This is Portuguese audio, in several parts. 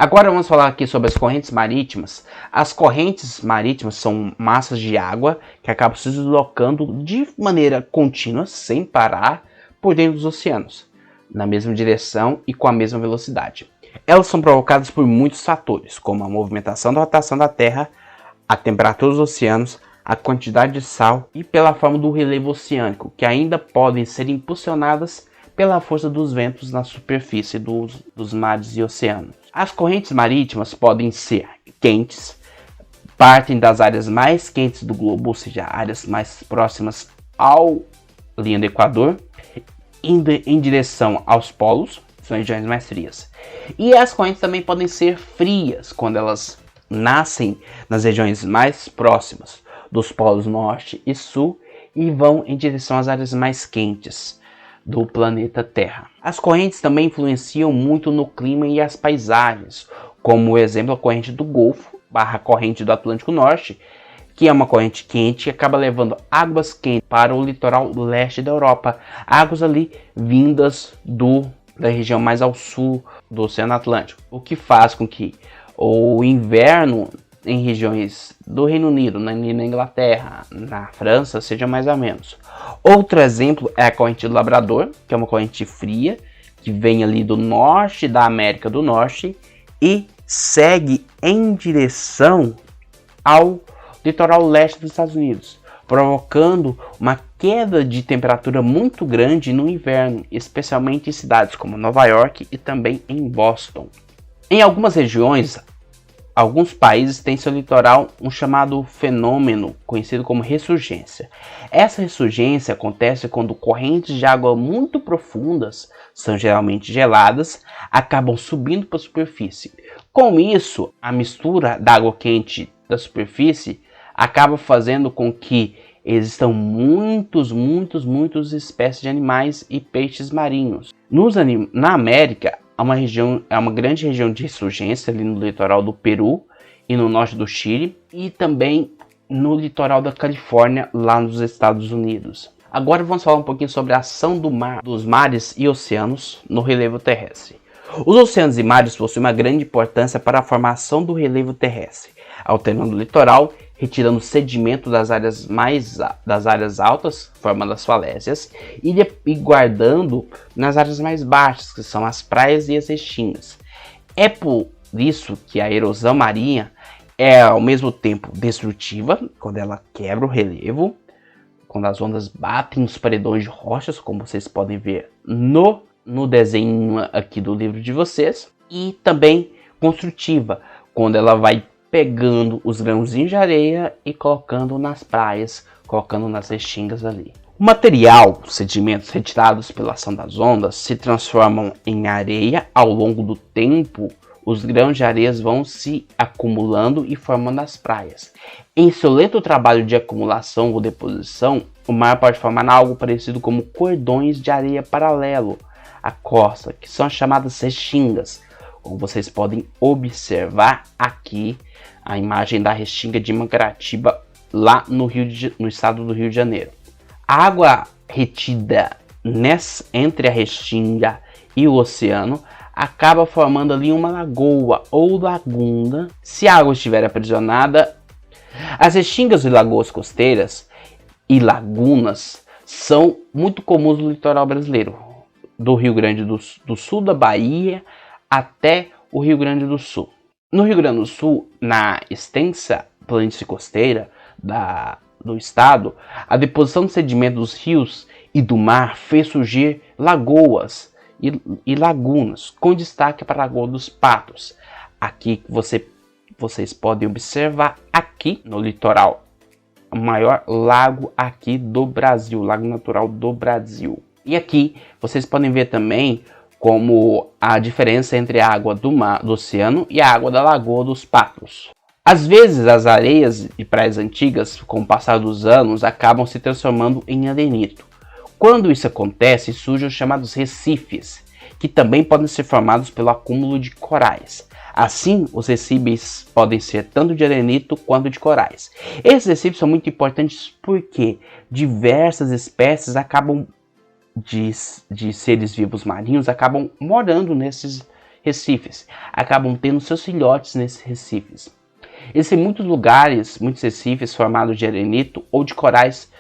Agora vamos falar aqui sobre as correntes marítimas. As correntes marítimas são massas de água que acabam se deslocando de maneira contínua, sem parar, por dentro dos oceanos, na mesma direção e com a mesma velocidade. Elas são provocadas por muitos fatores, como a movimentação da rotação da Terra, a temperatura dos oceanos, a quantidade de sal e pela forma do relevo oceânico, que ainda podem ser impulsionadas pela força dos ventos na superfície dos mares e oceanos. As correntes marítimas podem ser quentes, partem das áreas mais quentes do globo, ou seja, áreas mais próximas à linha do Equador, indo em direção aos polos, são regiões mais frias. E as correntes também podem ser frias, quando elas nascem nas regiões mais próximas dos polos norte e sul e vão em direção às áreas mais quentes do planeta Terra. As correntes também influenciam muito no clima e as paisagens, como exemplo a corrente do Golfo, corrente do Atlântico Norte, que é uma corrente quente que acaba levando águas quentes para o litoral leste da Europa, águas ali vindas da região mais ao sul do Oceano Atlântico, o que faz com que o inverno em regiões do Reino Unido, na Inglaterra, na França, seja mais ou menos. Outro exemplo é a corrente do Labrador, que é uma corrente fria, que vem ali do norte da América do Norte e segue em direção ao litoral leste dos Estados Unidos, provocando uma queda de temperatura muito grande no inverno, especialmente em cidades como Nova York e também em Boston. Em algumas regiões, alguns países têm seu litoral um chamado fenômeno conhecido como ressurgência. Essa ressurgência acontece quando correntes de água muito profundas, são geralmente geladas, acabam subindo para a superfície. Com isso, a mistura da água quente da superfície acaba fazendo com que existam muitas espécies de animais e peixes marinhos. Na América, é uma grande região de ressurgência ali no litoral do Peru e no norte do Chile e também no litoral da Califórnia, lá nos Estados Unidos. Agora vamos falar um pouquinho sobre a ação dos mares e oceanos no relevo terrestre. Os oceanos e mares possuem uma grande importância para a formação do relevo terrestre, alterando o litoral, retirando sedimento das áreas altas, formando as falésias, e guardando nas áreas mais baixas, que são as praias e as restingas. É por isso que a erosão marinha é ao mesmo tempo destrutiva, quando ela quebra o relevo, quando as ondas batem nos paredões de rochas, como vocês podem ver no desenho aqui do livro de vocês, e também construtiva, quando ela vai pegando os grãozinhos de areia e colocando nas praias, colocando nas restingas ali. O material, os sedimentos retirados pela ação das ondas, se transformam em areia ao longo do tempo. Os grãos de areia vão se acumulando e formando as praias. Em seu lento trabalho de acumulação ou deposição, o mar pode formar algo parecido como cordões de areia paralelo à costa, que são chamadas restingas. Como vocês podem observar aqui, a imagem da restinga de Mangaratiba, lá no estado do Rio de Janeiro. A água retida entre a restinga e o oceano acaba formando ali uma lagoa ou laguna. Se a água estiver aprisionada, as restingas e lagoas costeiras e lagunas são muito comuns no litoral brasileiro, do Rio Grande do Sul, da Bahia até o Rio Grande do Sul. No Rio Grande do Sul, na extensa planície costeira do estado, a deposição de sedimento dos rios e do mar fez surgir lagoas e lagunas, com destaque para a Lagoa dos Patos. Aqui vocês podem observar aqui no litoral, o maior lago aqui do Brasil, lago natural do Brasil. E aqui vocês podem ver também como a diferença entre a água do oceano e a água da Lagoa dos Patos. Às vezes as areias e praias antigas, com o passar dos anos, acabam se transformando em arenito. Quando isso acontece, surgem os chamados recifes, que também podem ser formados pelo acúmulo de corais. Assim, os recifes podem ser tanto de arenito quanto de corais. Esses recifes são muito importantes porque diversas espécies de seres vivos marinhos acabam morando nesses recifes, acabam tendo seus filhotes nesses recifes. Existem muitos lugares, muitos recifes formados de arenito ou de corais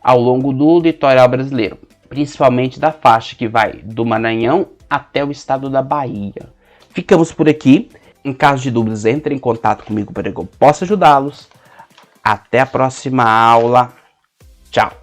ao longo do litoral brasileiro, principalmente da faixa que vai do Maranhão até o estado da Bahia. Ficamos por aqui. Em caso de dúvidas, entre em contato comigo para que eu possa ajudá-los. Até a próxima aula. Tchau!